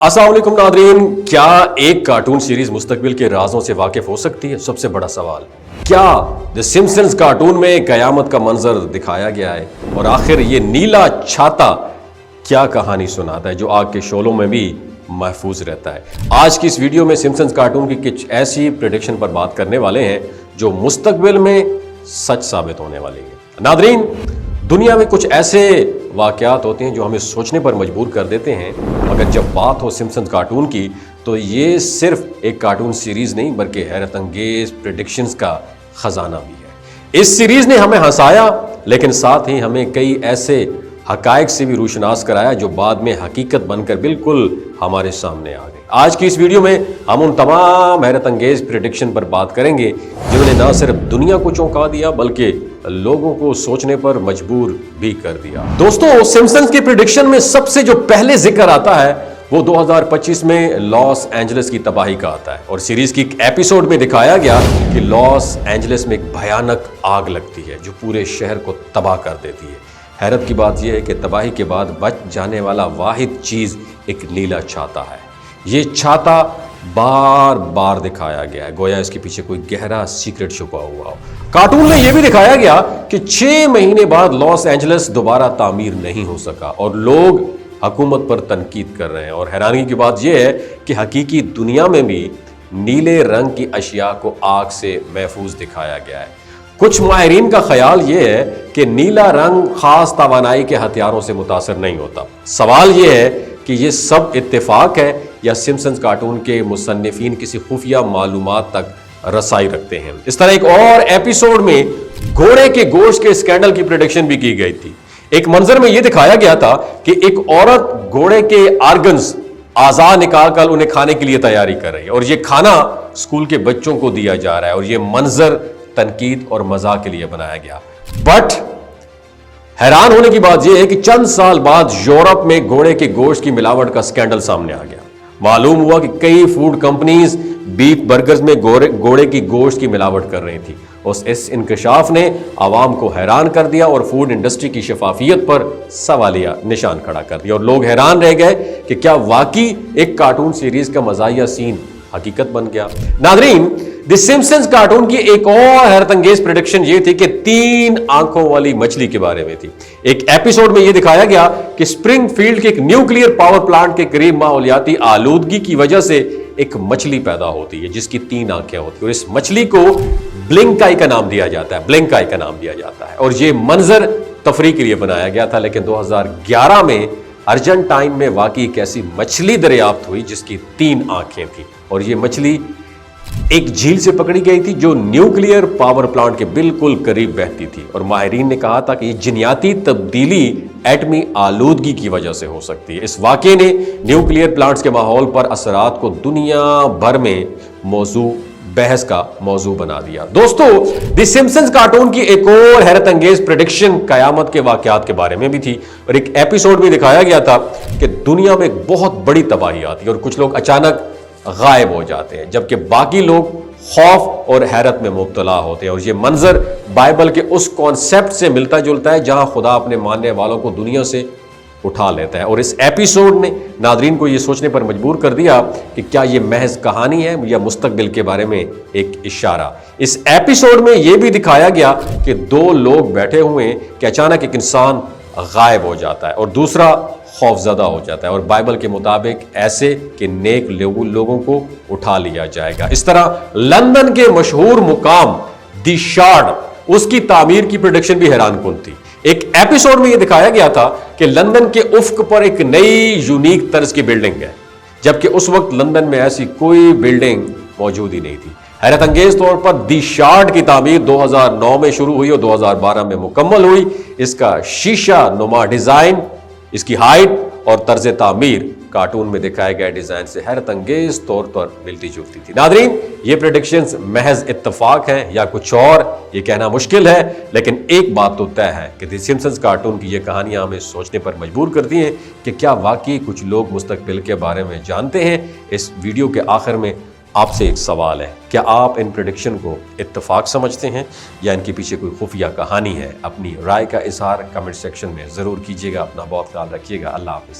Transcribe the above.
अस्सलाम वालेकुम नादरीन, क्या एक कार्टून सीरीज मुस्तकबिल के राजों से वाकिफ हो सकती है? सबसे बड़ा सवाल। क्या द सिम्पसंस कार्टून में कयामत का मंजर दिखाया गया है? और आखिर ये नीला छाता क्या कहानी सुनाता है जो आग के शोलों में भी महफूज रहता है? आज की इस वीडियो में सिम्पसंस कार्टून की कुछ ऐसी प्रेडिक्शन पर बात करने वाले हैं जो मुस्तकबिल में सच साबित होने वाली है। नादरीन, दुनिया में कुछ ऐसे वाक़यात होते हैं जो हमें सोचने पर मजबूर कर देते हैं, मगर जब बात हो सिम्पसंस कार्टून की तो ये सिर्फ एक कार्टून सीरीज़ नहीं बल्कि हैरत अंगेज प्रेडिक्शंस का ख़जाना भी है। इस सीरीज़ ने हमें हंसाया, लेकिन साथ ही हमें कई ऐसे हक़ाइक़ से भी रूशनास कराया जो बाद में हकीकत बनकर बिल्कुल हमारे सामने आ गए। आज की इस वीडियो में हम उन तमाम हैरत अंगेज प्रेडिक्शन पर बात करेंगे जिन्होंने न सिर्फ दुनिया को चौंका दिया बल्कि लोगों को सोचने पर मजबूर भी कर दिया। दोस्तों, सिम्पसंस की प्रेडिक्शन में सबसे जो पहले जिक्र आता है वो 2025 में लॉस एंजलिस की तबाही का आता है और सीरीज की एक एपिसोड में दिखाया गया कि लॉस एंजलिस में एक भयानक आग लगती है जो पूरे शहर को तबाह कर देती है। हैरत की बात यह है कि तबाही के बाद बच जाने वाला वाहिद चीज एक नीला छाता है। ये छाता बार बार दिखाया गया है, गोया इसके पीछे कोई गहरा सीक्रेट छुपा हुआ हो। कार्टून में यह भी दिखाया गया कि 6 महीने बाद लॉस एंजलिस दोबारा तामीर नहीं हो सका और लोग हुकूमत पर तनकीद कर रहे हैं। और हैरानी की बात यह है कि हकीकी दुनिया में भी नीले रंग की अशिया को आग से महफूज दिखाया गया है। कुछ माहिरीन का ख्याल ये है कि नीला रंग खास तवानाई के हथियारों से मुतासर नहीं होता। सवाल ये है कि ये सब इत्तेफाक है या सिम्पसंस कार्टून के मुसन्निफीन किसी खुफिया मालूमात तक रसाई रखते हैं। इस तरह एक और एपिसोड में घोड़े के गोश्त के स्कैंडल की प्रेडिक्शन भी की गई थी। एक मंजर में यह दिखाया गया था कि एक औरत घोड़े के आर्गन्स आज़ा निकालकर उन्हें खाने के लिए तैयारी कर रही है और ये खाना स्कूल के बच्चों को दिया जा रहा है और ये मंजर तनकीद और मजाक के लिए बनाया गया। बट हैरान होने की बात यह है कि चंद साल बाद यूरोप में घोड़े के गोश्त की मिलावट का स्कैंडल सामने आ गया। मालूम हुआ कि कई फूड कंपनीज बीफ बर्गर्स में घोड़े की गोश्त की मिलावट कर रही थी। इस इंकशाफ ने आवाम को हैरान कर दिया और फूड इंडस्ट्री की शफाफियत पर सवालिया निशान खड़ा कर दिया और लोग हैरान रह गए कि क्या वाकई एक कार्टून सीरीज का मज़ाहिया सीन हकीकत बन गया। नादरीन, द सिम्पसंस कार्टून की एक और हैरत अंगेज प्रेडिक्शन ये थी कि 3 आंखों वाली मछली के बारे में थी। एक एपिसोड में यह दिखाया गया कि स्प्रिंगफील्ड के एक न्यूक्लियर पावर प्लांट के करीब माहौलियाती आलूदगी की वजह से एक मछली पैदा होती है जिसकी 3 आंखें होती है और इस मछली को ब्लिंक आई का नाम दिया जाता है, ब्लिंक आई का नाम दिया जाता है। और ये मंजर तफरीह के लिए बनाया गया था, लेकिन 2011 में अर्जेंटाइन में वाकई एक ऐसी मछली दरियाफ्त हुई जिसकी 3 आंखें थी और ये मछली एक झील से पकड़ी गई थी जो न्यूक्लियर पावर प्लांट के बिल्कुल करीब बहती थी और माहिरीन ने कहा था कि ये जिनियाती तब्दीली एटमी आलूदगी की वजह से हो सकती है। इस वाक़े ने न्यूक्लियर प्लांट्स के माहौल पर असरात को दुनिया भर में मौजू बहस का मौजू बना दिया। दोस्तों, द सिम्पसंस कार्टून की एक और हैरत अंगेज प्रेडिक्शन कयामत के वाकयात के बारे में भी थी और एक एपिसोड में दिखाया गया था कि दुनिया में एक बहुत बड़ी तबाही आती है और कुछ लोग अचानक गायब हो जाते हैं जबकि बाकी लोग खौफ और हैरत में मुब्तला होते हैं। और ये मंजर बाइबल के उस कॉन्सेप्ट से मिलता जुलता है जहां खुदा अपने मानने वालों को दुनिया से उठा लेता है। और इस एपिसोड ने नादरीन को यह सोचने पर मजबूर कर दिया कि क्या यह महज कहानी है या मुस्तकबिल के बारे में एक इशारा। इस एपिसोड में यह भी दिखाया गया कि 2 लोग बैठे हुए हैं कि अचानक एक इंसान गायब हो जाता है और दूसरा खौफजदा हो जाता है और बाइबल के मुताबिक ऐसे कि नेक लोगों को उठा लिया जाएगा। इस तरह लंदन के मशहूर मुकाम दी शार्ड, उसकी तामीर की प्रेडिक्शन भी हैरानकुन थी। एक एपिसोड में यह दिखाया गया था कि लंदन के उफ्क पर एक नई यूनिक तर्ज की बिल्डिंग है जबकि उस वक्त लंदन में ऐसी कोई बिल्डिंग मौजूद ही नहीं थी। हैरत अंगेज तौर पर दी शार्ड की तामीर 2009 में शुरू हुई और 2012 में मुकम्मल हुई। इसका शीशा नुमा डिजाइन, इसकी हाइट और तर्ज तामीर कार्टून में दिखाए गए डिजाइन से हैरत अंगेज तौर पर मिलती जुलती थी। नादरीन, ये प्रेडिक्शंस महज इत्तफाक हैं या कुछ और, ये कहना मुश्किल है, लेकिन एक बात तो तय है कि द सिम्पसंस कार्टून की ये कहानियां हमें सोचने पर मजबूर करती हैं कि क्या वाकई कुछ लोग मुस्तकबिल के बारे में जानते हैं। इस वीडियो के आखिर में आपसे एक सवाल है, क्या आप इन प्रेडिक्शन को इत्तेफाक समझते हैं या इनके पीछे कोई खुफिया कहानी है? अपनी राय का इजहार कमेंट सेक्शन में ज़रूर कीजिएगा। अपना बहुत ख्याल रखिएगा। अल्लाह हाफ़िज़।